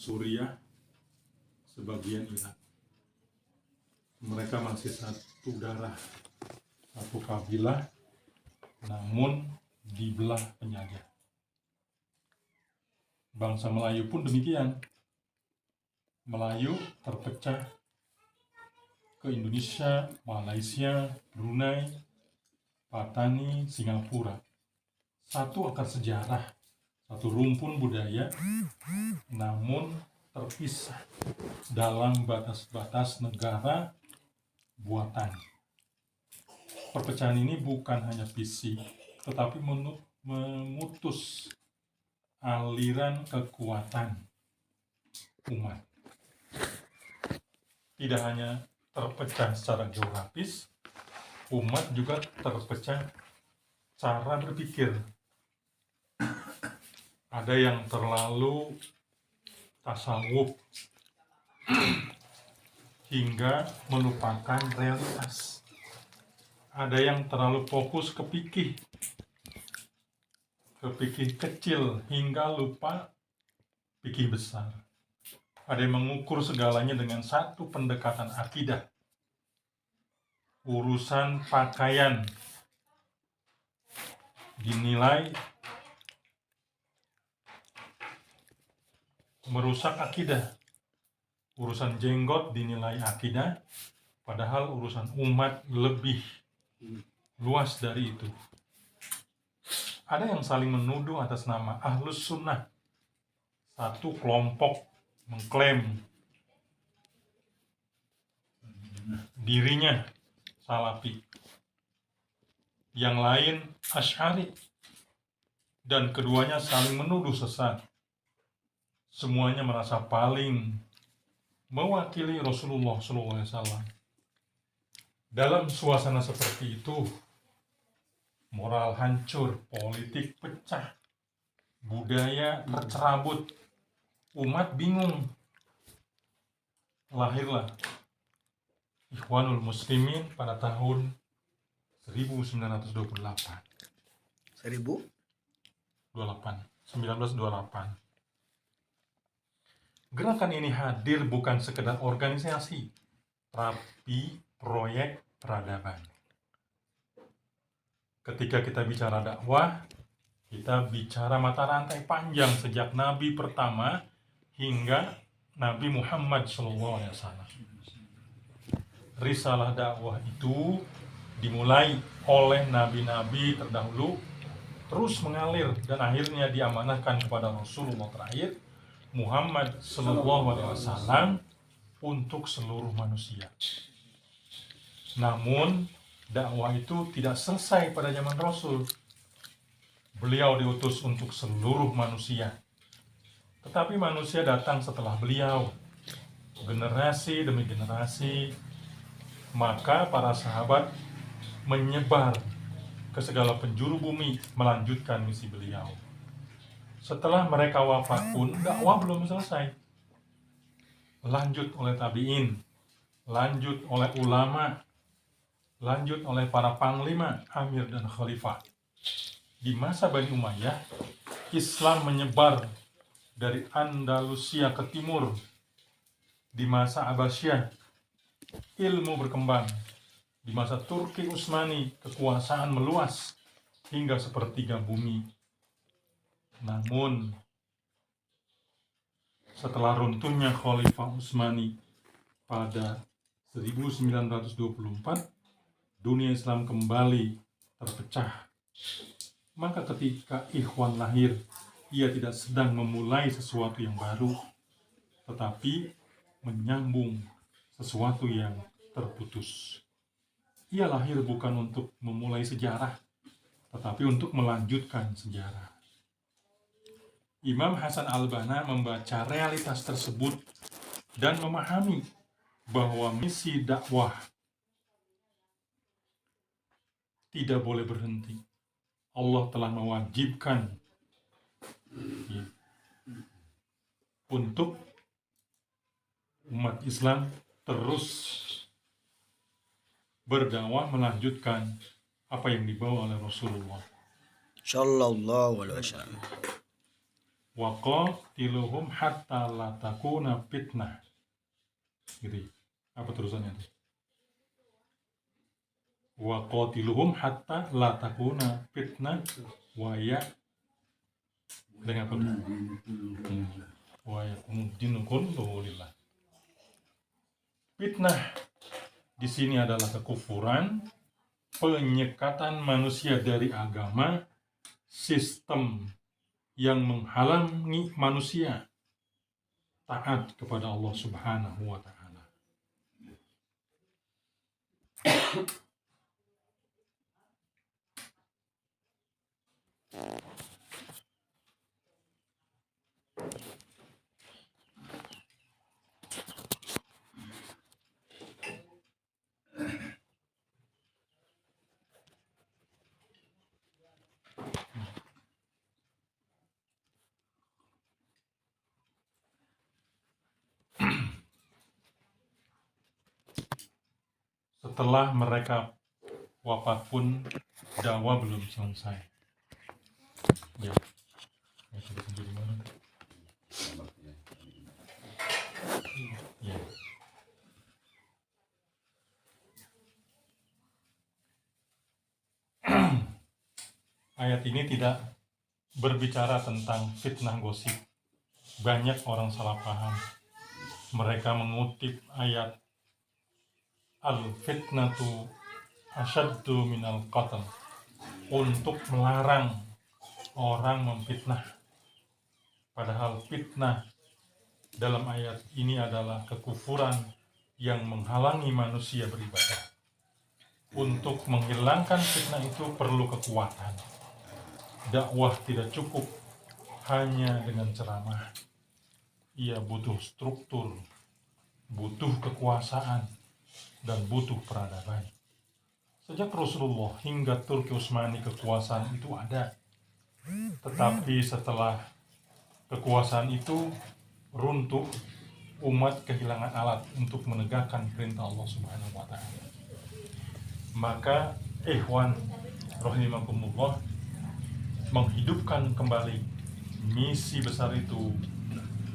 Suriah, sebagian Irak. Mereka masih satu darah, satu kabilah, namun dibelah penjajah. Bangsa Melayu pun demikian. Melayu terpecah ke Indonesia, Malaysia, Brunei, Patani, Singapura. Satu akar sejarah, satu rumpun budaya, namun terpisah dalam batas-batas negara buatan. Perpecahan ini bukan hanya fisik, tetapi memutus aliran kekuatan umat. Tidak hanya terpecah secara geografis, umat juga terpecah cara berpikir. Ada yang terlalu tasawuf hingga melupakan realitas. Ada yang terlalu fokus ke fikih kecil hingga lupa fikih besar. Ada yang mengukur segalanya dengan satu pendekatan akidah. Urusan pakaian dinilai merusak akidah. Urusan jenggot dinilai akidah, padahal urusan umat lebih luas dari itu. Ada yang saling menuduh atas nama Ahlus Sunnah. Satu kelompok mengklaim dirinya Salafi, yang lain Asy'ari, dan keduanya saling menuduh sesat. Semuanya merasa paling mewakili Rasulullah SAW. Dalam suasana seperti itu, moral hancur, politik pecah, budaya tercerabut, umat bingung. Lahirlah Ikhwanul Muslimin pada tahun 1928. 1928. Gerakan ini hadir bukan sekedar organisasi, tapi proyek peradaban. Ketika kita bicara dakwah, kita bicara mata rantai panjang sejak Nabi pertama hingga Nabi Muhammad SAW. Risalah dakwah itu dimulai oleh nabi-nabi terdahulu, terus mengalir dan akhirnya diamanahkan kepada Rasulullah terakhir Muhammad SAW untuk seluruh manusia. Namun dakwah itu tidak selesai pada zaman Rasul. Beliau diutus untuk seluruh manusia. Tetapi manusia datang setelah beliau, generasi demi generasi. Maka para sahabat menyebar ke segala penjuru bumi melanjutkan misi beliau. Setelah mereka wafat pun dakwah belum selesai. Lanjut oleh tabi'in, lanjut oleh ulama, lanjut oleh para panglima, amir dan khalifah. Di masa Bani Umayyah, Islam menyebar dari Andalusia ke timur. Di masa Abbasiyah, ilmu berkembang. Di masa Turki Utsmani, kekuasaan meluas hingga sepertiga bumi. Namun, setelah runtuhnya Khalifah Utsmani pada 1924, dunia Islam kembali terpecah. Maka ketika Ikhwan lahir, ia tidak sedang memulai sesuatu yang baru, tetapi menyambung sesuatu yang terputus. Ia lahir bukan untuk memulai sejarah, tetapi untuk melanjutkan sejarah. Imam Hasan al-Banna membaca realitas tersebut dan memahami bahwa misi dakwah tidak boleh berhenti. Allah telah mewajibkan untuk umat Islam terus berdakwah, melanjutkan apa yang dibawa oleh Rasulullah Sallallahu alaihi wasallam. wa qatiluhum hatta la takuna fitnah. Gitu. Apa terusannya? Wa qatiluhum hatta la takuna fitnah wa ya dengan apa? Wa yakum dinu kulluhu lillah. Fitnah di sini adalah kekufuran, penyekatan manusia dari agama, sistem yang menghalangi manusia taat kepada Allah Subhanahu wa Ta'ala. Setelah mereka wafat pun dakwah belum selesai. Ya, sudah sendiri mana? Ya. Ayat ini tidak berbicara tentang fitnah gosip. Banyak orang salah paham. Mereka mengutip ayat al-fitnatu asyaddu minal qatl untuk melarang orang memfitnah. Padahal fitnah dalam ayat ini adalah kekufuran yang menghalangi manusia beribadah. Untuk menghilangkan fitnah itu perlu kekuatan. Dakwah tidak cukup hanya dengan ceramah. Ia butuh struktur, butuh kekuasaan, dan butuh peradaban. Sejak Rasulullah hingga Turki Utsmani kekuasaan itu ada. Tetapi setelah kekuasaan itu runtuh, umat kehilangan alat untuk menegakkan perintah Allah Subhanahu wa Ta'ala. Maka ikhwan rahimakumullah menghidupkan kembali misi besar itu.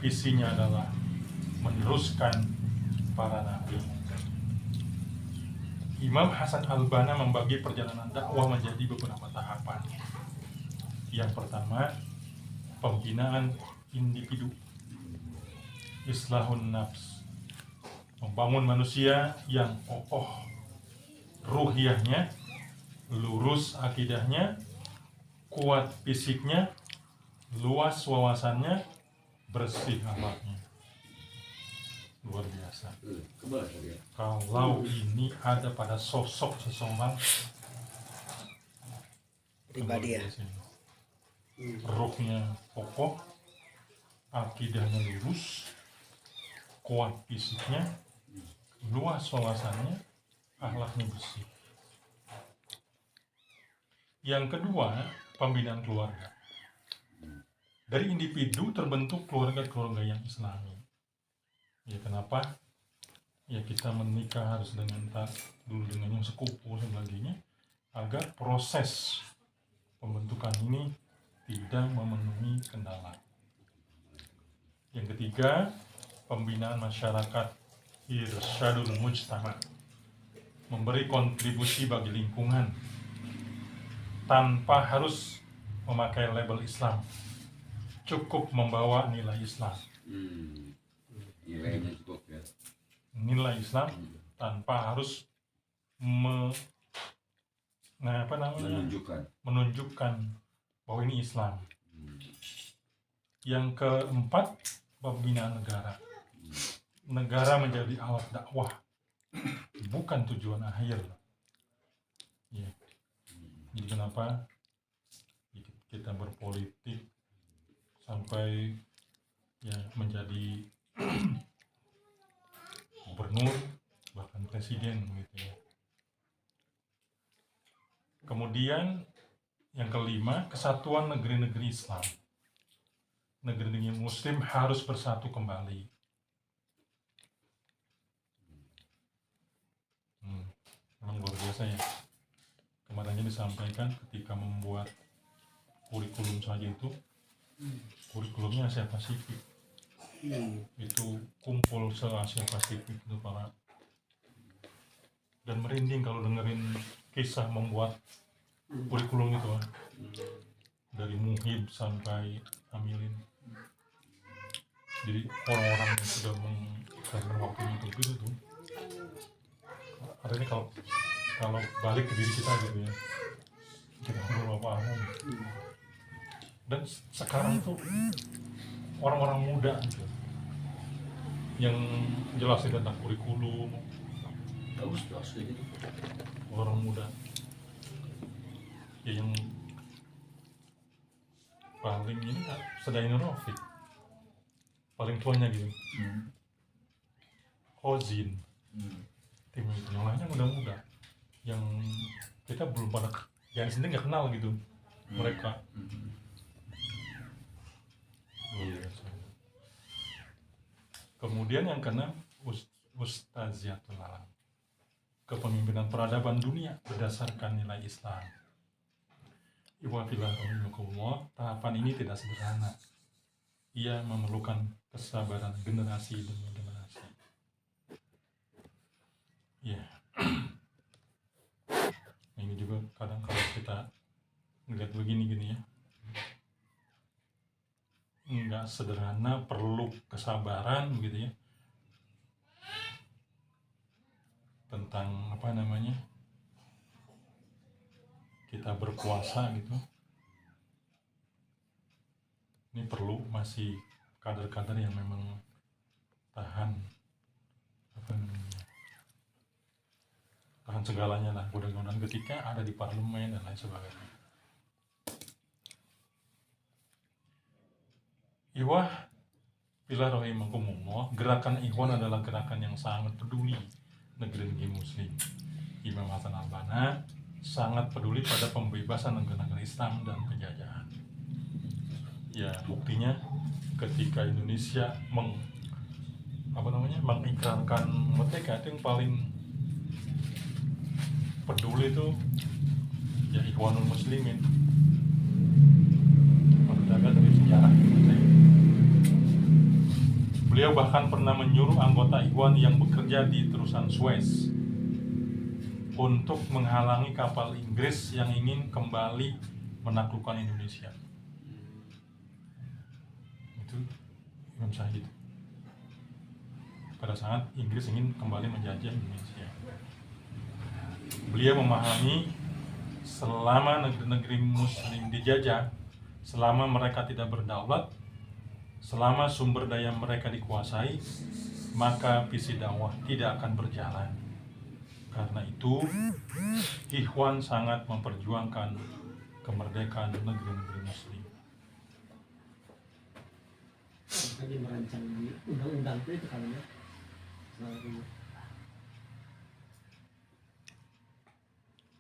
Visinya adalah meneruskan para nabi. Imam Hasan al-Banna membagi perjalanan dakwah menjadi beberapa tahapan. Yang pertama, pembinaan individu, islahun nafs, membangun manusia yang kokoh ruhiyahnya, lurus akidahnya, kuat fisiknya, luas wawasannya, bersih akhlaknya. Luar biasa. Kalau ini ada pada sosok seseorang pribadi ya, ruhnya kokoh, akidahnya lurus, kuat fisiknya, luas wawasannya, akhlaknya bersih. Yang kedua, pembinaan keluarga. Dari individu terbentuk keluarga-keluarga yang islami. Ya kenapa? Ya kita menikah harus dulu dengan yang sepupu dan sebagainya, agar proses pembentukan ini tidak memenuhi kendala. Yang ketiga, pembinaan masyarakat, irsyadul mujtama, memberi kontribusi bagi lingkungan tanpa harus memakai label Islam, cukup membawa nilai Islam. Nilainya cukup ya. Nilai Islam tanpa harus menunjukkan bahwa ini Islam. Yang keempat, pembinaan negara. Negara menjadi alat dakwah, bukan tujuan akhir. Ya. Jadi kenapa kita berpolitik sampai ya menjadi gubernur, bahkan presiden gitu ya. Kemudian yang kelima, kesatuan negeri-negeri Islam. Negeri-negeri Muslim harus bersatu kembali. Memang luar biasa ya. Kemarin disampaikan ketika membuat kurikulum saja itu kurikulumnya Asia Pasifik. Itu kumpul se-Asia Pasifik itu para, dan merinding kalau dengerin kisah membuat kurikulum itu, dari Muhib sampai Amilin. Jadi orang-orang yang sudah karena waktunya itu tuh, artinya kalau balik ke diri kita gitu ya, kita perlu apa-apa. Dan sekarang tuh orang-orang muda gitu, yang jelasin tentang kurikulum, bagus gitu. orang muda ya, yang paling ini Sedainur Rafiq, paling tuanya gitu, Hozin, tim itu, yang lainnya muda-muda, yang kita belum pada, yang sendiri nggak kenal gitu mereka. Kemudian yang keenam, Ustaziatul Alam, kepemimpinan peradaban dunia berdasarkan nilai Islam. Tahapan ini tidak sederhana. Ia memerlukan kesabaran generasi demi generasi. Ya, ini juga kadang kalau kita ngeliat begini ya, nggak sederhana, perlu kesabaran begitu ya, tentang apa namanya, kita berpuasa gitu. Ini perlu masih kader-kader yang memang tahan apa namanya, tahan segalanya lah, godaan-godaan ketika ada di parlemen dan lain sebagainya. Iwah bila rahimakumullah, gerakan Ikhwan adalah gerakan yang sangat peduli negeri muslim. Imam Hasan al-Banna sangat peduli pada pembebasan negara-negara Islam dan penjajahan. Ya, buktinya ketika Indonesia mengikrarkan merdeka, itu yang paling peduli itu ya Ikhwanul Muslimin. Mendapat dari sejarah. Beliau bahkan pernah menyuruh anggota Ikhwan yang bekerja di terusan Suez untuk menghalangi kapal Inggris yang ingin kembali menaklukkan Indonesia. Itu Imam Syahid. Pada saat Inggris ingin kembali menjajah Indonesia, beliau memahami selama negeri-negeri Muslim dijajah, selama mereka tidak berdaulat, selama sumber daya mereka dikuasai, maka visi dakwah tidak akan berjalan. Karena itu, Ikhwan sangat memperjuangkan kemerdekaan negeri-negeri Muslim. Makanya merancang undang-undang itu kan ya.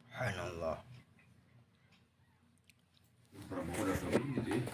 Subhanallah. Prabowo udah gitu ya.